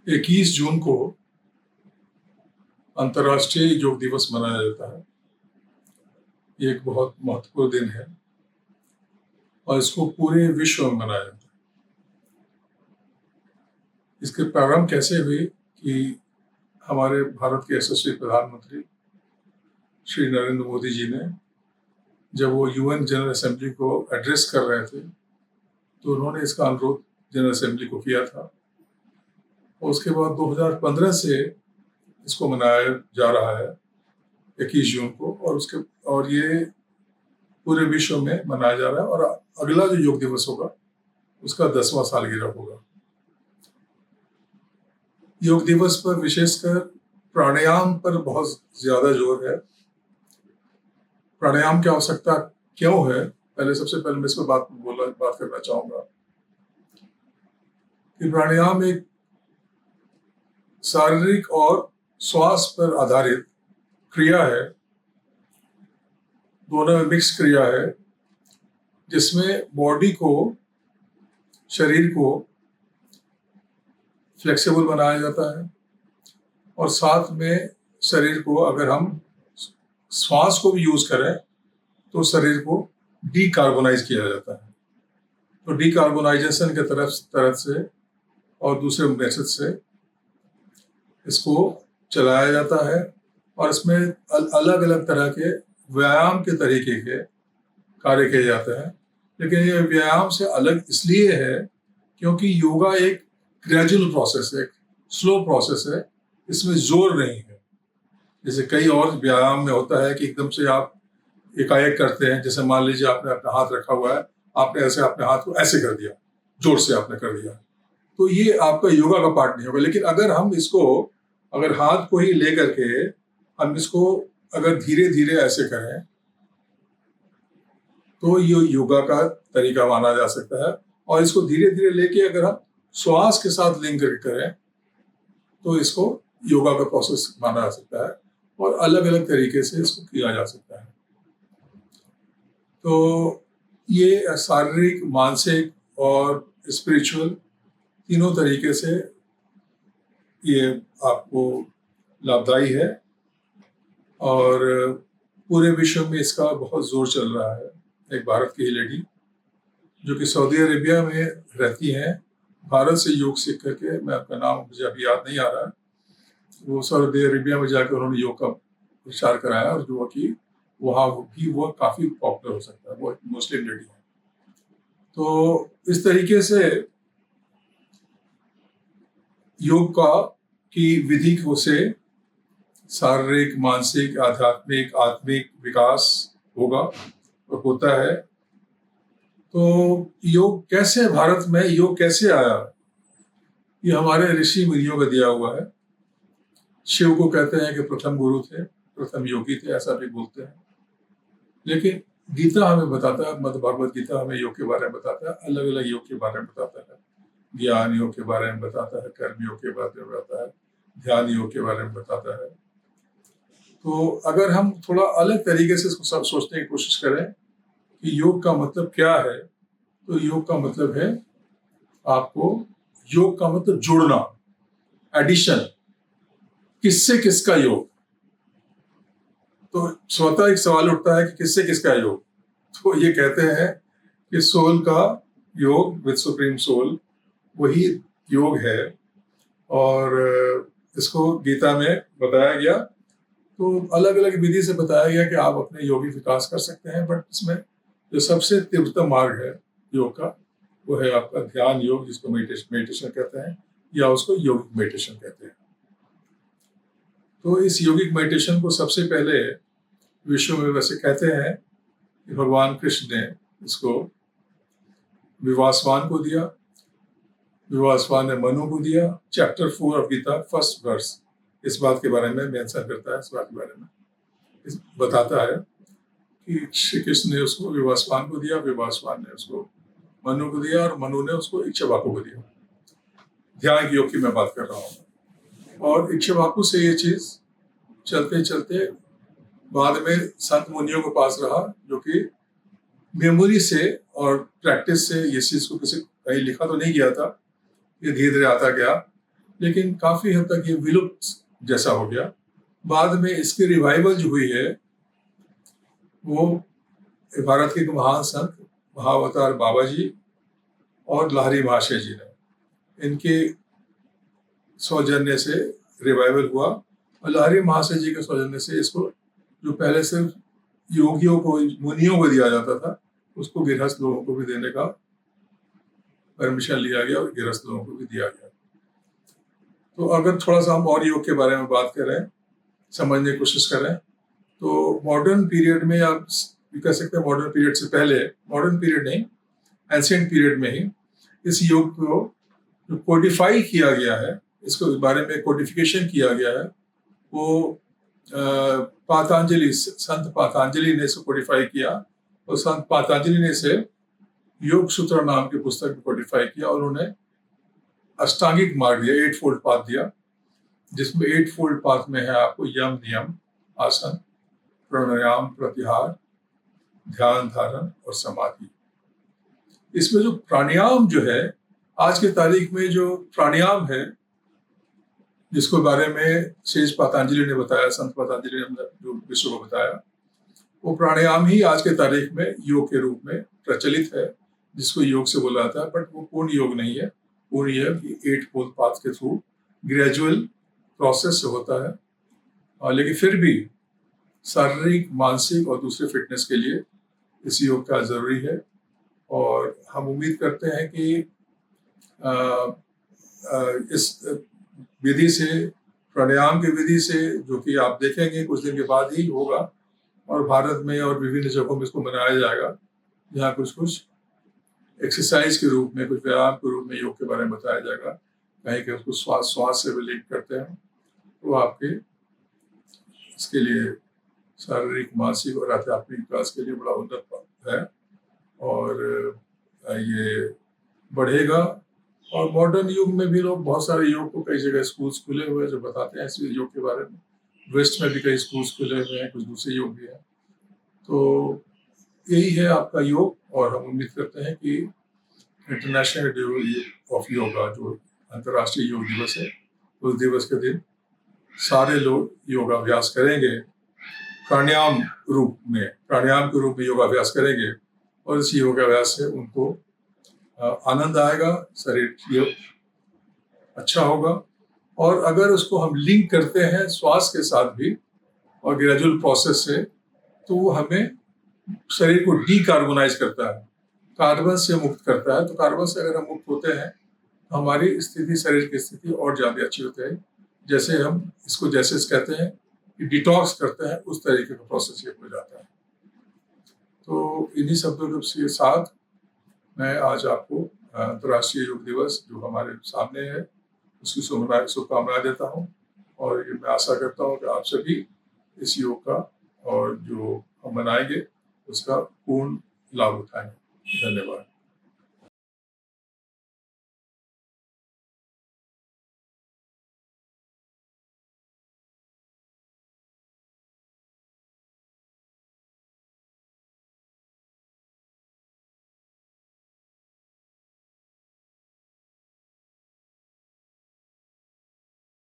21 जून को अंतर्राष्ट्रीय योग दिवस मनाया जाता है। ये एक बहुत महत्वपूर्ण दिन है और इसको पूरे विश्व में मनाया जाता है। इसके प्रारंभ कैसे हुए कि हमारे भारत के यशस्वी प्रधानमंत्री श्री नरेंद्र मोदी जी ने जब वो यूएन जनरल असेंबली को एड्रेस कर रहे थे तो उन्होंने इसका अनुरोध जनरल असेंबली को किया था और उसके बाद 2015 से इसको मनाया जा रहा है 21 जून को और ये पूरे विश्व में मनाया जा रहा है और अगला जो योग दिवस होगा उसका 10वां सालगिरह होगा। योग दिवस पर विशेषकर प्राणायाम पर बहुत ज्यादा जोर है। प्राणायाम की आवश्यकता क्यों है, सबसे पहले मैं इस पर बात करना चाहूंगा कि प्राणायाम एक शारीरिक और श्वास पर आधारित क्रिया है, दोनों में मिक्स क्रिया है, जिसमें बॉडी को, शरीर को फ्लेक्सिबल बनाया जाता है और साथ में शरीर को, अगर हम श्वास को भी यूज करें तो शरीर को डीकार्बोनाइज किया जाता है। तो डीकार्बोनाइजेशन के तरफ से और दूसरे मेथड से इसको चलाया जाता है और इसमें अलग अलग तरह के व्यायाम के तरीके के कार्य किए जाते हैं। लेकिन ये व्यायाम से अलग इसलिए है क्योंकि योगा एक ग्रेजुअल प्रोसेस है, एक स्लो प्रोसेस है, इसमें जोर नहीं है। जैसे कई और व्यायाम में होता है कि एकदम से आप एकाएक करते हैं। जैसे मान लीजिए आपने अपना हाथ रखा हुआ है, आपने ऐसे अपने हाथ को ऐसे कर दिया, जोर से आपने कर दिया, तो ये आपका योगा का पार्ट नहीं होगा। लेकिन अगर हाथ को ही लेकर के हम इसको अगर धीरे धीरे ऐसे करें तो ये योगा का तरीका माना जा सकता है। और इसको धीरे धीरे लेके अगर हम श्वास के साथ लिंक करके करें तो इसको योगा का प्रोसेस माना जा सकता है और अलग अलग तरीके से इसको किया जा सकता है। तो ये शारीरिक, मानसिक और स्पिरिचुअल तीनों तरीके से ये आपको लाभदायी है और पूरे विश्व में इसका बहुत जोर चल रहा है। एक भारत की ही लेडी जो कि सऊदी अरेबिया में रहती हैं, भारत से योग सीख करके, मैं आपका नाम मुझे अभी याद नहीं आ रहा है, वो सऊदी अरेबिया में जाकर उन्होंने योग का प्रचार कराया और जो कि वहाँ भी वो काफी पॉपुलर हो सकता है। वो एक मुस्लिम लेडी है। तो इस तरीके से योग की विधि से शारीरिक, मानसिक, आत्मिक विकास होगा और होता है। तो योग कैसे, भारत में योग कैसे आया, ये हमारे ऋषि मुनियों का दिया हुआ है। शिव को कहते हैं कि प्रथम गुरु थे, प्रथम योगी थे, ऐसा भी बोलते हैं। लेकिन गीता हमें बताता है, मतलब भगवत गीता हमें योग के बारे में बताता है, अलग अलग योग के बारे में बताता है। ज्ञान योग के बारे में बताता है, कर्म योग के बारे में बताता है, ध्यान योग के बारे में बताता है। तो अगर हम थोड़ा अलग तरीके से इसको सब सोचने की कोशिश करें कि योग का मतलब क्या है, तो योग का मतलब है योग का मतलब जोड़ना, एडिशन। किससे किसका योग? तो स्वतः एक सवाल उठता है कि किससे किसका योग? तो ये कहते हैं कि सोल का योग विद सुप्रीम सोल, वही योग है और इसको गीता में बताया गया। तो अलग अलग विधि से बताया गया कि आप अपने योगी विकास कर सकते हैं, बट इसमें जो सबसे तीव्रतम मार्ग है योग का, वो है आपका ध्यान योग, जिसको मेडिटेशन कहते हैं या उसको योगिक मेडिटेशन कहते हैं। तो इस योगिक मेडिटेशन को सबसे पहले विश्व में वैसे कहते हैं कि भगवान कृष्ण ने इसको विवासवान को दिया, विवासवान ने मनु को दिया। Chapter 4 of Gita, first verse इस बात के बारे में मेंशन करता है, इस बात के बारे में बताता है कि श्री कृष्ण ने उसको विवासवान को दिया, विवासवान ने उसको मनु को दिया और मनु ने उसको इक्ष्वाकु को दिया। ध्यान योग की मैं बात कर रहा हूँ। और इक्ष्वाकु से ये चीज चलते चलते बाद में संत मुनियों के पास रहा, जो कि मेमोरी से और प्रैक्टिस से ये चीज को कहीं लिखा तो नहीं गया था, ये धीरे धीरे आता गया लेकिन काफ़ी हद तक ये विलुप्त जैसा हो गया। बाद में इसकी रिवाइवल जो हुई है वो भारत के एक महान संत महाअवतार बाबा जी और लाहिरी महाशय जी ने, इनके सौजन्य से रिवाइवल हुआ। और लाहिरी महाशय जी के सौजन्य से इसको, जो पहले सिर्फ योगियों को, मुनियों को दिया जाता था, उसको गृहस्थ लोगों को भी देने का परमिशन लिया गया और गृहस्थ लोगों को भी दिया गया। तो अगर थोड़ा सा हम और योग के बारे में बात करें, समझने की कोशिश करें, तो मॉडर्न पीरियड में आप कह सकते हैं, मॉडर्न पीरियड से पहले, मॉडर्न पीरियड नहीं, एंशिएंट पीरियड में ही इस योग को जो कोडिफाई किया गया है, इसको बारे में कोडिफिकेशन किया गया है, वो पातंजलि, संत पातंजलि ने इसको कोडिफाई किया। और संत पातंजलि ने इसे योग सूत्र नाम की पुस्तक में कोडिफाई किया और उन्होंने अष्टांगिक मार्ग दिया, 8 फोल्ड पाथ दिया, जिसमें 8 फोल्ड पाथ में है आपको यम, नियम, आसन, प्राणायाम, प्रत्याहार, ध्यान धारण और समाधि। इसमें जो प्राणायाम जो है, आज की तारीख में जो प्राणायाम है, जिसको बारे में शेष पतंजलि ने बताया, संत पतंजलि ने जो विश्व को बताया, वो प्राणायाम ही आज के तारीख में योग के रूप में प्रचलित है, जिसको योग से बोला जाता है। बट वो पूर्ण योग नहीं है। पूर्ण यह कि 8 फोल्ड पाथ के थ्रू ग्रेजुअल प्रोसेस से होता है। लेकिन फिर भी शारीरिक, मानसिक और दूसरे फिटनेस के लिए इस योग का जरूरी है। और हम उम्मीद करते हैं कि इस विधि से, प्राणायाम की विधि से, जो कि आप देखेंगे कुछ दिन के बाद ही होगा, और भारत में और विभिन्न जगहों में इसको मनाया जाएगा, जहाँ कुछ कुछ एक्सरसाइज के रूप में, कुछ व्यायाम के रूप में योग के बारे में बताया जाएगा। कहीं कि उसको स्वास्थ्य से भी लिंक करते हैं, तो आपके इसके लिए शारीरिक, मानसिक और आध्यात्मिक विकास के लिए बड़ा उन्नत है और ये बढ़ेगा। और मॉडर्न युग में भी लोग बहुत सारे योग को, कई जगह स्कूल्स खुले हुए हैं जो बताते हैं इस योग के बारे में। वेस्ट में भी कई स्कूल्स खुले हुए हैं, कुछ दूसरे योग भी हैं। तो यही है आपका योग। और हम उम्मीद करते हैं कि इंटरनेशनल डे ऑफ योगा, जो अंतर्राष्ट्रीय योग दिवस है, उस दिवस के दिन सारे लोग योगाभ्यास करेंगे, प्राणायाम के रूप में योगाभ्यास करेंगे, और इस योगाभ्यास से उनको आनंद आएगा, शरीर अच्छा होगा। और अगर उसको हम लिंक करते हैं श्वास के साथ भी और ग्रेजुअल प्रोसेस से, तो वो हमें शरीर को डीकार्बोनाइज करता है, कार्बन से मुक्त करता है। तो कार्बन से अगर हम मुक्त होते हैं तो हमारी स्थिति, शरीर की स्थिति और ज़्यादा अच्छी होती है। जैसे हम इसको जैसे कहते हैं कि डिटॉक्स करते हैं, उस तरीके का प्रोसेस ये हो जाता है। तो इन्हीं शब्दों के साथ मैं आज आपको अंतर्राष्ट्रीय योग दिवस जो हमारे सामने है उसकी शुभकामनाएं देता हूँ। और ये मैं आशा करता हूँ कि आप सभी इस योग का, और जो हम मनाएंगे, उसका पूर्ण लाभ उठाएंगे। धन्यवाद।